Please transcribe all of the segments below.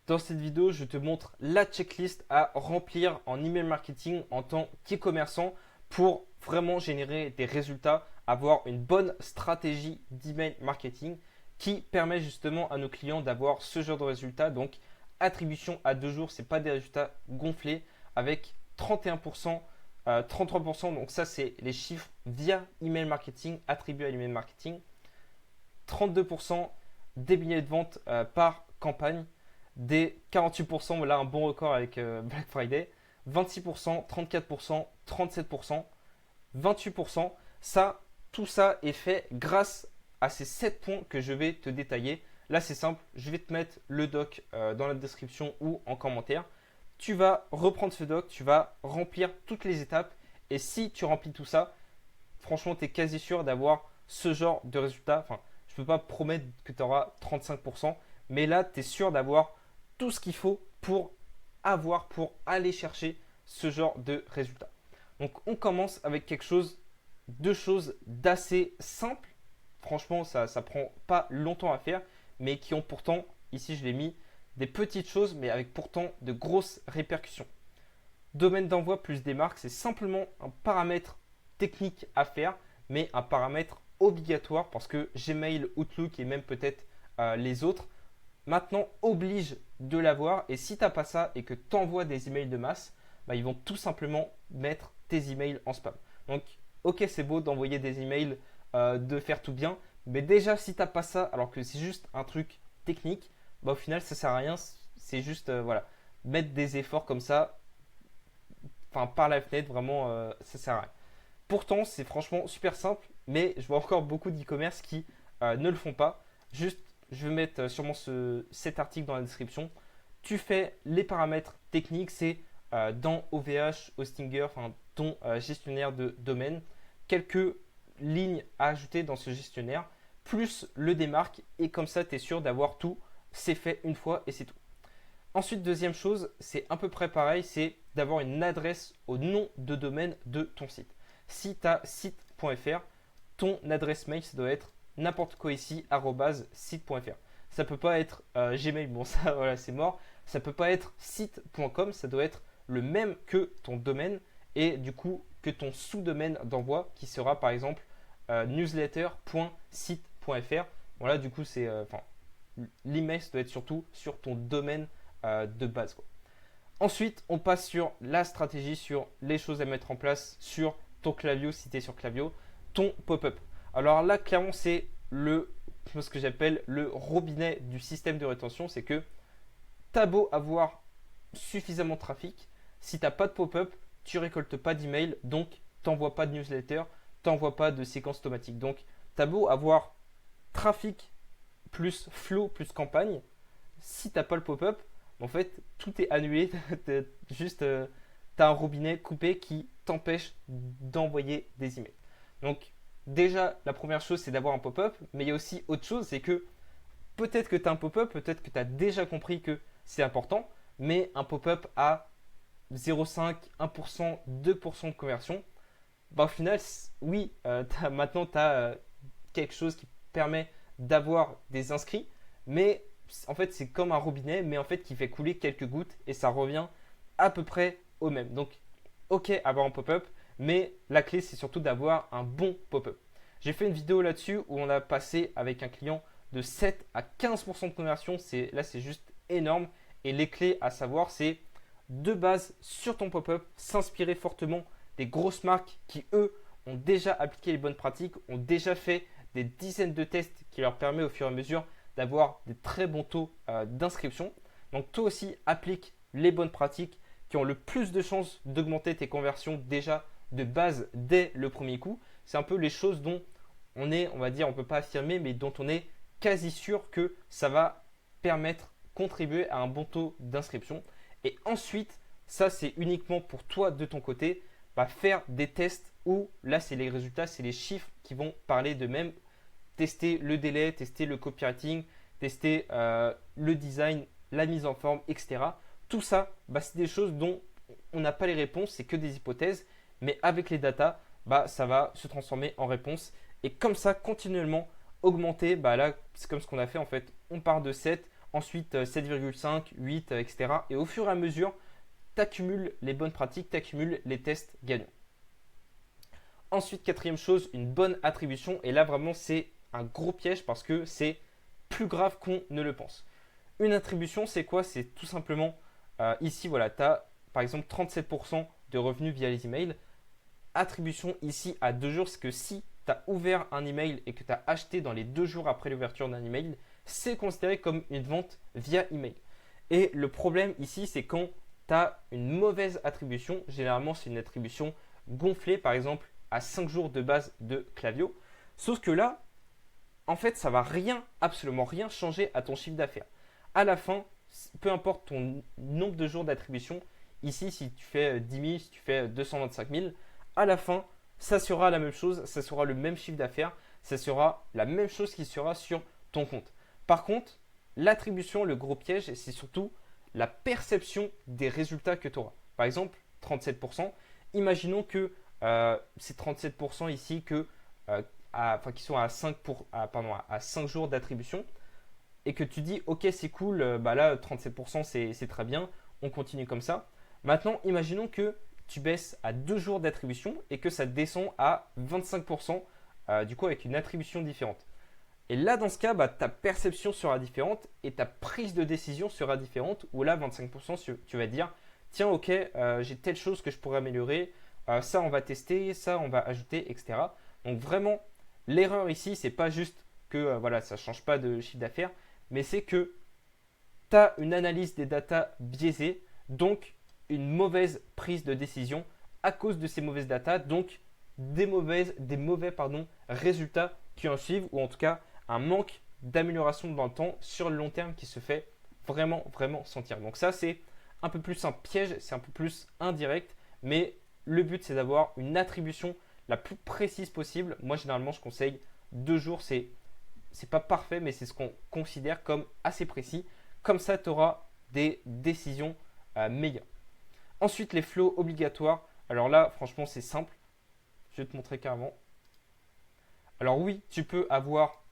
Dans cette vidéo, je te montre la checklist à remplir en email marketing en tant qu'e-commerçant pour vraiment générer des résultats, avoir une bonne stratégie d'email marketing qui permet justement à nos clients d'avoir ce genre de résultats. Donc, attribution à 2 jours, ce n'est pas des résultats gonflés avec 31%, 33%. Donc, ça, c'est les chiffres via email marketing attribués à l'email marketing. 32% des billets de vente par campagne, des 48%, voilà un bon record avec Black Friday, 26%, 34%, 37%, 28%. Ça, tout ça est fait grâce à ces 7 points que je vais te détailler. Là, c'est simple, je vais te mettre le doc dans la description ou en commentaire. Tu vas reprendre ce doc, tu vas remplir toutes les étapes et si tu remplis tout ça, franchement, tu es quasi sûr d'avoir ce genre de résultat. Enfin, je ne peux pas promettre que tu auras 35%, mais là, tu es sûr d'avoir tout ce qu'il faut pour aller chercher ce genre de résultat. Donc, on commence avec deux choses d'assez simple. Franchement, ça ne prend pas longtemps à faire, mais qui ont pourtant, ici je l'ai mis, des petites choses, mais avec pourtant de grosses répercussions. Domaine d'envoi plus des marques, c'est simplement un paramètre technique à faire, mais un paramètre obligatoire parce que Gmail, Outlook et même peut-être les autres maintenant obligent de l'avoir. Et si tu n'as pas ça et que tu envoies des emails de masse, bah, ils vont tout simplement mettre tes emails en spam. Donc, ok, c'est beau d'envoyer des emails, de faire tout bien, mais déjà, si tu n'as pas ça, alors que c'est juste un truc technique, bah, au final, ça ne sert à rien. C'est juste voilà, mettre des efforts comme ça, enfin par la fenêtre, vraiment, ça sert à rien. Pourtant, c'est franchement super simple, mais je vois encore beaucoup d'e-commerce qui ne le font pas. Juste, je vais mettre sûrement cet article dans la description. Tu fais les paramètres techniques, c'est dans OVH, Hostinger, enfin ton gestionnaire de domaine, quelques lignes à ajouter dans ce gestionnaire, plus le démarque, et comme ça, tu es sûr d'avoir tout. C'est fait une fois et c'est tout. Ensuite, deuxième chose, c'est à peu près pareil, c'est d'avoir une adresse au nom de domaine de ton site. Si tu as site.fr, ton adresse mail, ça doit être n'importe quoi ici, @site.fr. Ça ne peut pas être Gmail, bon ça voilà, c'est mort. Ça ne peut pas être site.com, ça doit être le même que ton domaine et du coup que ton sous-domaine d'envoi qui sera par exemple newsletter.site.fr. Voilà, du coup, l'email, ça doit être surtout sur ton domaine de base, quoi. Ensuite, on passe sur la stratégie, sur les choses à mettre en place sur ton Klaviyo, si tu es sur Klaviyo, ton pop-up. Alors là, clairement, c'est ce que j'appelle le robinet du système de rétention. C'est que tu as beau avoir suffisamment de trafic, si tu n'as pas de pop-up, tu récoltes pas d'email, donc tu n'envoies pas de newsletter, tu n'envoies pas de séquence automatique. Donc, tu as beau avoir trafic plus flow plus campagne, si tu n'as pas le pop-up, en fait, tout est annulé. Juste, tu as un robinet coupé qui t'empêche d'envoyer des emails. Donc, déjà, la première chose, c'est d'avoir un pop-up. Mais il y a aussi autre chose, c'est que peut-être que tu as un pop-up, peut-être que tu as déjà compris que c'est important. Mais un pop-up à 0,5, 1%, 2% de conversion, bah, au final, oui, maintenant, tu as quelque chose qui permet d'avoir des inscrits. Mais en fait, c'est comme un robinet, mais en fait, qui fait couler quelques gouttes et ça revient à peu près au même. Donc, ok, avoir un pop-up, mais la clé, c'est surtout d'avoir un bon pop-up. J'ai fait une vidéo là-dessus où on a passé avec un client de 7 à 15% de conversion. Là, c'est juste énorme. Et les clés à savoir, c'est de base sur ton pop-up, s'inspirer fortement des grosses marques qui, eux, ont déjà appliqué les bonnes pratiques, ont déjà fait des dizaines de tests qui leur permettent au fur et à mesure d'avoir des très bons taux d'inscription. Donc toi aussi, applique les bonnes pratiques qui ont le plus de chances d'augmenter tes conversions déjà de base dès le premier coup. C'est un peu les choses dont on va dire, on ne peut pas affirmer, mais dont on est quasi sûr que ça va permettre, contribuer à un bon taux d'inscription. Et ensuite, ça c'est uniquement pour toi de ton côté, faire des tests où là c'est les résultats, c'est les chiffres qui vont parler d'eux-mêmes. Tester le délai, tester le copywriting, tester le design, la mise en forme, etc. Tout ça, c'est des choses dont on n'a pas les réponses, c'est que des hypothèses, mais avec les datas, ça va se transformer en réponse. Et comme ça, continuellement augmenter, là, c'est comme ce qu'on a fait en fait. On part de 7, ensuite 7,5, 8, etc. Et au fur et à mesure, tu accumules les bonnes pratiques, tu accumules les tests gagnants. Ensuite, quatrième chose, une bonne attribution. Et là, vraiment, c'est un gros piège parce que c'est plus grave qu'on ne le pense. Une attribution, c'est quoi? C'est tout simplement, ici, voilà, tu as par exemple 37% de revenus via les emails. Attribution ici à 2 jours, c'est que si tu as ouvert un email et que tu as acheté dans les 2 jours après l'ouverture d'un email, c'est considéré comme une vente via email. Et le problème ici, c'est quand tu as une mauvaise attribution. Généralement, c'est une attribution gonflée, par exemple, à 5 jours de base de Klaviyo. Sauf que là, en fait, ça va rien, absolument rien changer à ton chiffre d'affaires. À la fin, peu importe ton nombre de jours d'attribution, ici, si tu fais 10 000, si tu fais 225 000, à la fin, ça sera la même chose, ça sera le même chiffre d'affaires, ça sera la même chose qui sera sur ton compte. Par contre, l'attribution, le gros piège, c'est surtout la perception des résultats que tu auras. Par exemple, 37%, imaginons que ces 37% ici qui sont à 5 jours d'attribution et que tu dis ok c'est cool, bah là 37% c'est très bien, on continue comme ça. Maintenant imaginons que tu baisses à 2 jours d'attribution et que ça descend à 25%, du coup avec une attribution différente. Et là dans ce cas, bah, ta perception sera différente et ta prise de décision sera différente où là 25% tu vas dire tiens ok j'ai telle chose que je pourrais améliorer, ça on va tester, ça on va ajouter, etc. Donc vraiment l'erreur ici c'est pas juste que voilà ça ne change pas de chiffre d'affaires, mais c'est que tu as une analyse des datas biaisée, donc une mauvaise prise de décision à cause de ces mauvaises datas, donc des mauvais résultats qui en suivent, ou en tout cas un manque d'amélioration dans le temps sur le long terme qui se fait vraiment, vraiment sentir. Donc ça, c'est un peu plus un piège, c'est un peu plus indirect, mais le but, c'est d'avoir une attribution la plus précise possible. Moi, généralement, je conseille 2 jours, c'est pas parfait, mais c'est ce qu'on considère comme assez précis. Comme ça, tu auras des décisions meilleures. Ensuite, les flows obligatoires. Alors là, franchement, c'est simple. Je vais te montrer carrément. Alors oui, tu peux avoir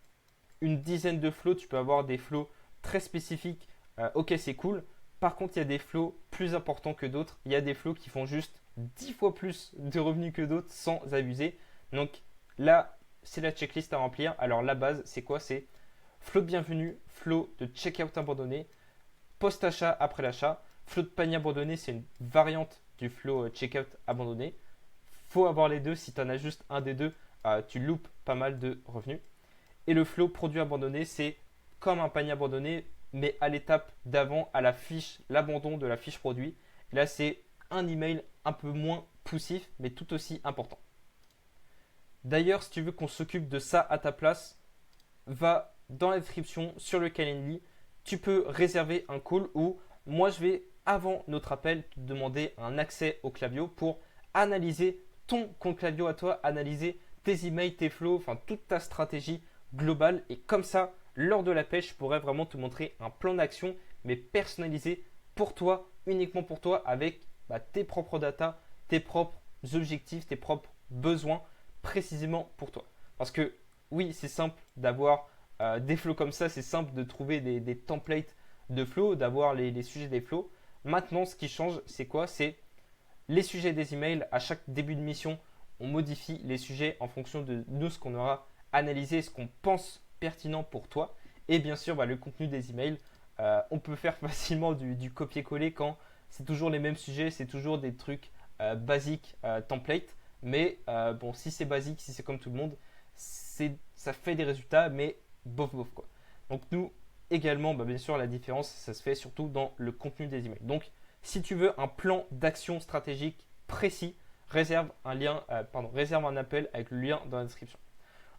une dizaine de flows. Tu peux avoir des flows très spécifiques. Ok, c'est cool. Par contre, il y a des flows plus importants que d'autres. Il y a des flows qui font juste 10 fois plus de revenus que d'autres sans abuser. Donc là, c'est la checklist à remplir. Alors la base, c'est quoi? C'est flow de bienvenue, flow de checkout abandonné, post-achat après l'achat. Flow de panier abandonné, c'est une variante du flow checkout abandonné. Faut avoir les deux. Si tu en as juste un des deux, tu loupes pas mal de revenus. Et le flow produit abandonné, c'est comme un panier abandonné, mais à l'étape d'avant, à la fiche, l'abandon de la fiche produit. Et là, c'est un email un peu moins poussif, mais tout aussi important. D'ailleurs, si tu veux qu'on s'occupe de ça à ta place, va dans la description sur le Calendly. Tu peux réserver un call où moi, je vais, avant notre appel, te demander un accès au Klaviyo pour analyser ton compte Klaviyo à toi, analyser tes emails, tes flows, enfin toute ta stratégie globale. Et comme ça, lors de l'appel, je pourrais vraiment te montrer un plan d'action, mais personnalisé pour toi, uniquement pour toi, avec tes propres datas, tes propres objectifs, tes propres besoins précisément pour toi. Parce que oui, c'est simple d'avoir des flows comme ça, c'est simple de trouver des templates de flows, d'avoir les sujets des flows. Maintenant, ce qui change, c'est quoi? C'est les sujets des emails. À chaque début de mission, on modifie les sujets en fonction de nous, ce qu'on aura analysé, ce qu'on pense pertinent pour toi. Et bien sûr, le contenu des emails, on peut faire facilement du copier-coller quand c'est toujours les mêmes sujets, c'est toujours des trucs basiques, template. Mais bon, si c'est basique, si c'est comme tout le monde, ça fait des résultats, mais bof bof quoi. Donc nous également, bien sûr, la différence, ça se fait surtout dans le contenu des emails. Donc si tu veux un plan d'action stratégique précis, réserve un appel avec le lien dans la description.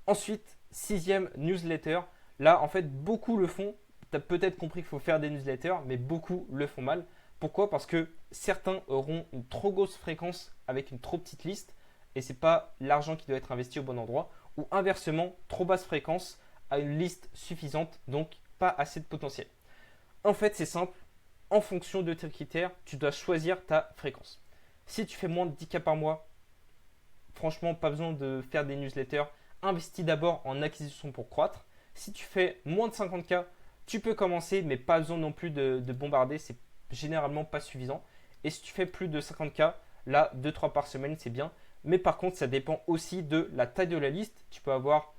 Ensuite, 6e newsletter. Là, en fait, beaucoup le font. Tu as peut-être compris qu'il faut faire des newsletters, mais beaucoup le font mal. Pourquoi? Parce que certains auront une trop grosse fréquence avec une trop petite liste et ce n'est pas l'argent qui doit être investi au bon endroit. Ou inversement, trop basse fréquence à une liste suffisante, donc pas assez de potentiel. En fait, c'est simple. En fonction de tes critères, tu dois choisir ta fréquence. Si tu fais moins de 10 cas par mois, franchement, pas besoin de faire des newsletters. Investis d'abord en acquisition pour croître. Si tu fais moins de 50 cas, Tu peux commencer, mais pas besoin non plus de bombarder. C'est généralement pas suffisant. Et si tu fais plus de 50K, là, 2-3 par semaine, c'est bien. Mais par contre, ça dépend aussi de la taille de la liste. Tu peux avoir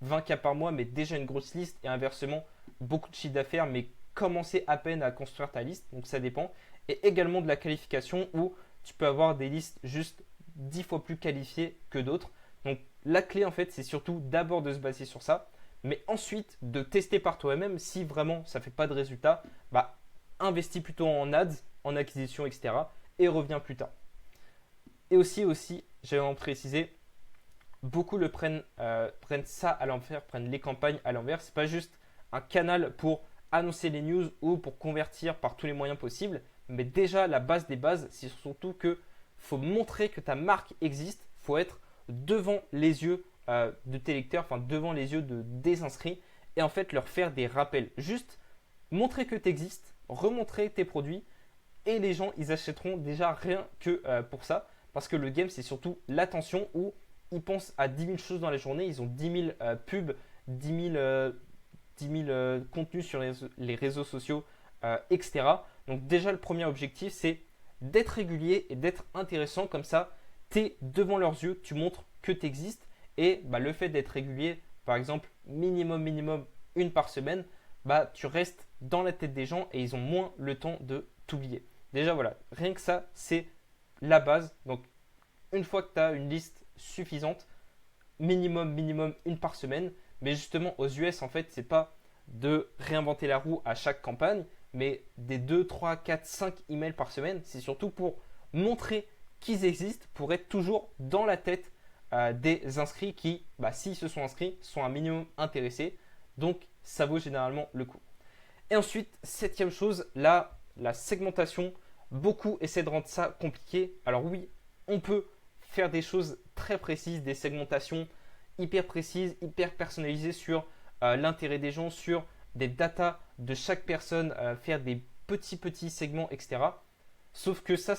20K par mois, mais déjà une grosse liste. Et inversement, beaucoup de chiffre d'affaires, mais commencer à peine à construire ta liste. Donc ça dépend. Et également de la qualification où tu peux avoir des listes juste 10 fois plus qualifiées que d'autres. Donc la clé, en fait, c'est surtout d'abord de se baser sur ça. Mais ensuite, de tester par toi-même. Si vraiment ça ne fait pas de résultat, bah, investis plutôt en ads, en acquisition, etc. Et reviens plus tard. Et aussi, j'avais en précisé, beaucoup prennent ça à l'envers, prennent les campagnes à l'envers. C'est pas juste un canal pour annoncer les news ou pour convertir par tous les moyens possibles, mais déjà la base des bases, c'est surtout que faut montrer que ta marque existe, faut être devant les yeux de tes lecteurs, enfin devant les yeux des inscrits, et en fait leur faire des rappels. Juste montrer que tu existes, remontrer tes produits, et les gens ils achèteront déjà rien que pour ça, parce que le game c'est surtout l'attention où ils pensent à 10 000 choses dans la journée, ils ont 10 000 pubs, 10 000 contenus sur les réseaux sociaux, etc. Donc déjà le premier objectif c'est d'être régulier et d'être intéressant, comme ça tu es devant leurs yeux, tu montres que tu existes, et bah, le fait d'être régulier, par exemple minimum une par semaine, bah, tu restes dans la tête des gens et ils ont moins le temps de t'oublier. Déjà voilà, rien que ça c'est la base. Donc une fois que tu as une liste suffisante, minimum une par semaine. Mais justement, aux US, en fait, c'est pas de réinventer la roue à chaque campagne, mais des 2, 3, 4, 5 emails par semaine. C'est surtout pour montrer qu'ils existent, pour être toujours dans la tête des inscrits qui, bah, s'ils se sont inscrits, sont un minimum intéressés. Donc, ça vaut généralement le coup. Et ensuite, septième chose, là, la segmentation. Beaucoup essaient de rendre ça compliqué. Alors oui, on peut faire des choses très précises, des segmentations hyper précises, hyper personnalisées sur l'intérêt des gens, sur des datas de chaque personne, faire des petits segments, etc. Sauf que ça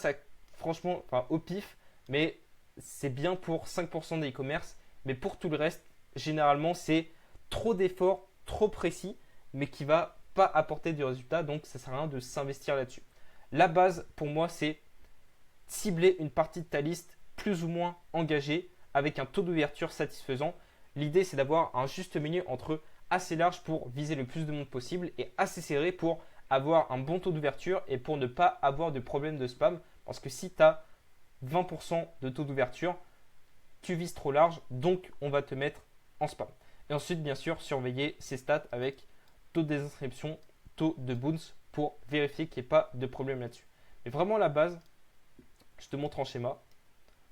franchement, enfin, au pif, mais c'est bien pour 5% des e-commerce. Mais pour tout le reste, généralement, c'est trop d'efforts, trop précis, mais qui va pas apporter de résultats. Donc, ça sert à rien de s'investir là-dessus. La base, pour moi, c'est cibler une partie de ta liste plus ou moins engagée avec un taux d'ouverture satisfaisant. L'idée, c'est d'avoir un juste milieu entre assez large pour viser le plus de monde possible et assez serré pour avoir un bon taux d'ouverture et pour ne pas avoir de problème de spam. Parce que si tu as 20% de taux d'ouverture, tu vises trop large, donc on va te mettre en spam. Et ensuite, bien sûr, surveiller ces stats avec taux de désinscription, taux de bounce pour vérifier qu'il n'y ait pas de problème là-dessus. Mais vraiment la base, je te montre en schéma,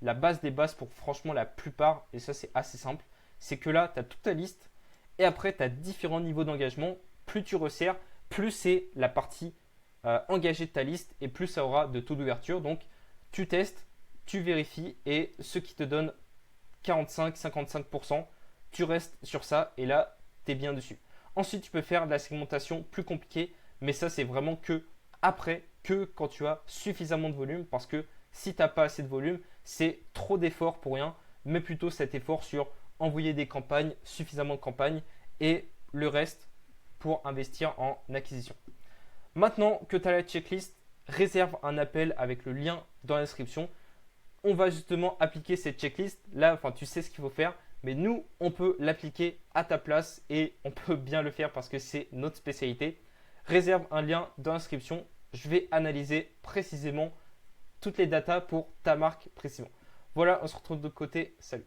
la base des bases pour franchement la plupart, et ça c'est assez simple, c'est que là tu as toute ta liste et après tu as différents niveaux d'engagement. Plus tu resserres, plus c'est la partie engagée de ta liste et plus ça aura de taux d'ouverture. Donc tu testes, tu vérifies et ce qui te donne 45-55%, tu restes sur ça et là tu es bien dessus. Ensuite tu peux faire de la segmentation plus compliquée, mais ça c'est vraiment que après, que quand tu as suffisamment de volume, parce que si tu n'as pas assez de volume, c'est trop d'efforts pour rien, mais plutôt cet effort sur envoyer des campagnes, suffisamment de campagnes et le reste pour investir en acquisition. Maintenant que tu as la checklist, réserve un appel avec le lien dans la description. On va justement appliquer cette checklist. Là, enfin, tu sais ce qu'il faut faire, mais nous, on peut l'appliquer à ta place et on peut bien le faire parce que c'est notre spécialité. Réserve un lien dans la description. Je vais analyser précisément toutes les datas pour ta marque précisément. Voilà, on se retrouve de l'autre côté. Salut.